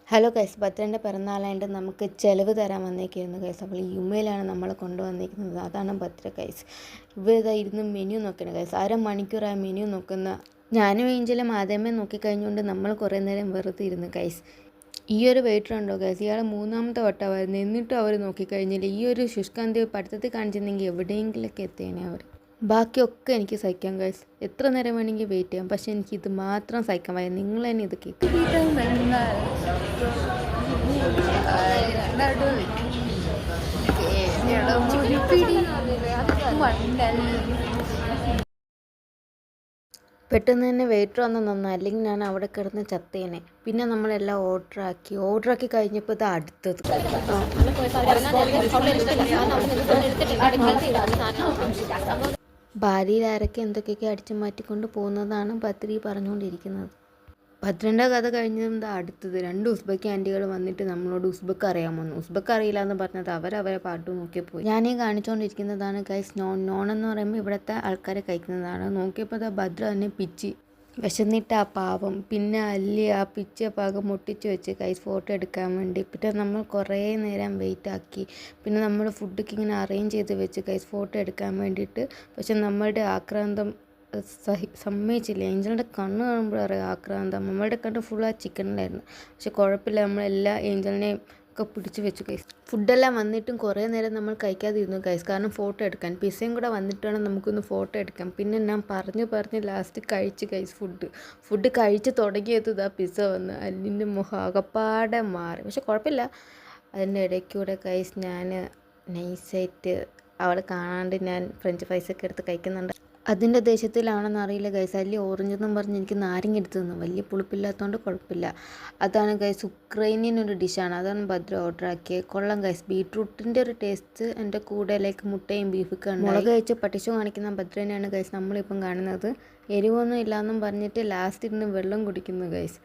Hello guys, ഭദ്രൻ്റെ പിറന്നാളായിട്ട് നമുക്ക് ചിലവ് തരാൻ വന്നേക്കായിരുന്നു ഗൈസ്. അപ്പോൾ യുമയിലാണ് നമ്മൾ കൊണ്ടുവന്നിരിക്കുന്നത്. അതാണ് ഭദ്ര ഗൈസ്. ഇവരിതാ ഇരുന്ന് മെനു നോക്കണം ഗൈസ്. അരമണിക്കൂറായ മെനു നോക്കുന്ന ഞാനും ഏഞ്ചലും ആദ്യമേ നോക്കിക്കഴിഞ്ഞുകൊണ്ട് നമ്മൾ കുറേ നേരം വെറുതെ ഇരുന്ന് ഗൈസ്. ഈ ഒരു വെയിറ്റർ ഉണ്ടോ ഗൈസ്, ഇയാൾ മൂന്നാമത്തെ വട്ടമായിരുന്നു. എന്നിട്ടും അവർ നോക്കിക്കഴിഞ്ഞില്ല. ഈ ഒരു ശുഷ്കാന്തി പഠിത്തത്തിൽ കാണിച്ചിരുന്നെങ്കിൽ എവിടെയെങ്കിലൊക്കെ എത്തിയേനെ അവർ. ബാക്കിയൊക്കെ എനിക്ക് സഹിക്കാം ഗൈസ്. എത്ര നേരം വേണമെങ്കിൽ വെയിറ്റ് ചെയ്യാം, പക്ഷെ എനിക്കിത് മാത്രം സഹിക്കാൻ വയ്യ. നിങ്ങൾ തന്നെ ഇത് കേൾക്കും. പെട്ടെന്ന് തന്നെ വെയിറ്റർ വന്ന് നന്നാ, അല്ലെങ്കിൽ ഞാൻ അവിടെ കിടന്ന് ചത്തേനെ. പിന്നെ നമ്മളെല്ലാം ഓർഡറാക്കി കഴിഞ്ഞപ്പോൾ ഇത് അടുത്തത്. ഭാര്യയിൽ ആരൊക്കെ എന്തൊക്കെയൊക്കെ അടിച്ചു മാറ്റിക്കൊണ്ട് പോകുന്നതാണ് ഭദ്രി പറഞ്ഞുകൊണ്ടിരിക്കുന്നത്. ഭദ്രൻ്റെ കഥ കഴിഞ്ഞത് അടുത്തത് 2 ഉസ്ബക്ക് ആൻറ്റികൾ വന്നിട്ട് നമ്മളോട് ഉസ്ബക്ക് അറിയാമെന്ന്. ഉസ്ബക്ക് അറിയില്ല എന്ന് പറഞ്ഞത് അവരവരെ പാട്ട് നോക്കിപ്പോയി. ഞാനീ കാണിച്ചുകൊണ്ടിരിക്കുന്നതാണ് ഗൈസ് നോൺ എന്ന് പറയുമ്പോൾ ഇവിടുത്തെ ആൾക്കാരെ കഴിക്കുന്നതാണ്. നോക്കിയപ്പോൾ ഭദ്ര തന്നെ പിച്ചി വിശന്നിട്ട് ആ പാവം. പിന്നെ അല്ലി ആ പിച്ച പാകം മുട്ടിച്ച് വെച്ച് ഗൈസ് ഫോട്ടോ എടുക്കാൻ വേണ്ടി. പിന്നെ നമ്മൾ കുറേ നേരം വെയിറ്റ് ആക്കി. പിന്നെ നമ്മൾ ഫുഡൊക്കെ ഇങ്ങനെ അറേഞ്ച് ചെയ്ത് വെച്ച് ഗൈസ് ഫോട്ടോ എടുക്കാൻ വേണ്ടിയിട്ട്. പക്ഷെ നമ്മളുടെ ആക്രാന്തം സമ്മതിച്ചില്ല. ഏഞ്ചലിൻ്റെ കണ്ണ് കാണുമ്പോൾ അറിയാം ആക്രാന്തം. നമ്മളുടെ കണ്ണ് ഫുൾ ആ ചിക്കനിലായിരുന്നു. പക്ഷെ കുഴപ്പമില്ല, നമ്മളെല്ലാം ഏഞ്ചലിനെയും ഒക്കെ പിടിച്ച് വെച്ചു ഗൈസ്. ഫുഡെല്ലാം വന്നിട്ടും കുറേ നേരം നമ്മൾ കഴിക്കാതിരുന്നു ഗൈസ്, കാരണം ഫോട്ടോ എടുക്കാൻ. പിസയും കൂടെ വന്നിട്ട് വേണം നമുക്കൊന്ന് ഫോട്ടോ എടുക്കാം. പിന്നെ ഞാൻ പറഞ്ഞ് ലാസ്റ്റ് കഴിച്ച് ഗൈസ്. ഫുഡ് കഴിച്ച് തുടങ്ങിയത് ഇതാ പിസ വന്ന്. അല്ലിൻ്റെ മുഖം ആകപ്പാടെ മാറി. പക്ഷെ കുഴപ്പമില്ല. അതിൻ്റെ ഇടയ്ക്കൂടെ ഗൈസ് ഞാൻ നൈസായിട്ട് അവൾ കാണാണ്ട് ഞാൻ ഫ്രഞ്ച് ഫ്രൈസൊക്കെ എടുത്ത് കഴിക്കുന്നുണ്ട്. അതിൻ്റെ ദേശത്തിലാണെന്ന് അറിയില്ല ഗൈസ്. അല്ലി ഓറഞ്ചെന്നും പറഞ്ഞ് എനിക്ക് നാരങ്ങ എടുത്തു തന്നു. വലിയ പുളിപ്പില്ലാത്തതുകൊണ്ട് കുഴപ്പമില്ല. അതാണ് ഗൈസ് ഉക്രൈനിയൻ ഒരു ഡിഷാണ്. അതാണ് ഭദ്ര ഓർഡർ ആക്കിയത്. കൊള്ളാം ഗൈസ്. ബീട്രൂട്ടിൻ്റെ ഒരു ടേസ്റ്റ് എൻ്റെ കൂടെ മുട്ടയും ബീഫൊക്കെ ഉണ്ട്. മുളക് കഴിച്ച് പട്ടിച്ചു കാണിക്കുന്ന ഭദ്രനെയാണ് ഗൈസ് നമ്മളിപ്പം കാണുന്നത്. എരിവൊന്നും ഇല്ലയെന്നും പറഞ്ഞിട്ട് ലാസ്റ്റ് ഇരുന്ന് വെള്ളം കുടിക്കുന്നു ഗൈസ്.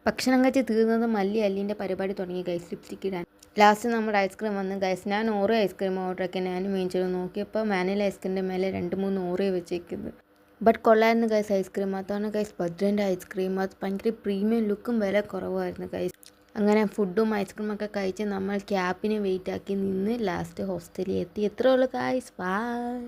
ഭക്ഷണം കഴിച്ച് തീർന്നത് അല്ലീൻ്റെ പരിപാടി തുടങ്ങി ഗൈസ് ലിപ്സ്റ്റിക്ക് ഇടാൻ. ലാസ്റ്റ് നമ്മുടെ ഐസ്ക്രീം വന്ന് ഗൈസ്. ഞാൻ ഓരോ ഐസ്ക്രീം ഓർഡർ ആക്കി. ഞാനും മേടിച്ചു നോക്കിയപ്പോൾ വാനില ഐസ്ക്രീമിൻ്റെ മേലെ 2-3 ഓറിയോ വെച്ചേക്കുന്നത്. ബട്ട് കൊള്ളായിരുന്നു ഗൈസ് ഐസ്ക്രീം. അതാണ് ഗൈസ് ഭദ്രൻ്റെ ഐസ്ക്രീം. അത് ഭയങ്കര പ്രീമിയം ലുക്കും വില കുറവായിരുന്നു ഗൈസ്. അങ്ങനെ ഫുഡും ഐസ്ക്രീമൊക്കെ കഴിച്ച് നമ്മൾ ക്യാബിന് വെയിറ്റ് ആക്കി നിന്ന് ലാസ്റ്റ് ഹോസ്റ്റലിൽ എത്തി. എത്ര ഉള്ളു ഗൈസ്. ബൈ.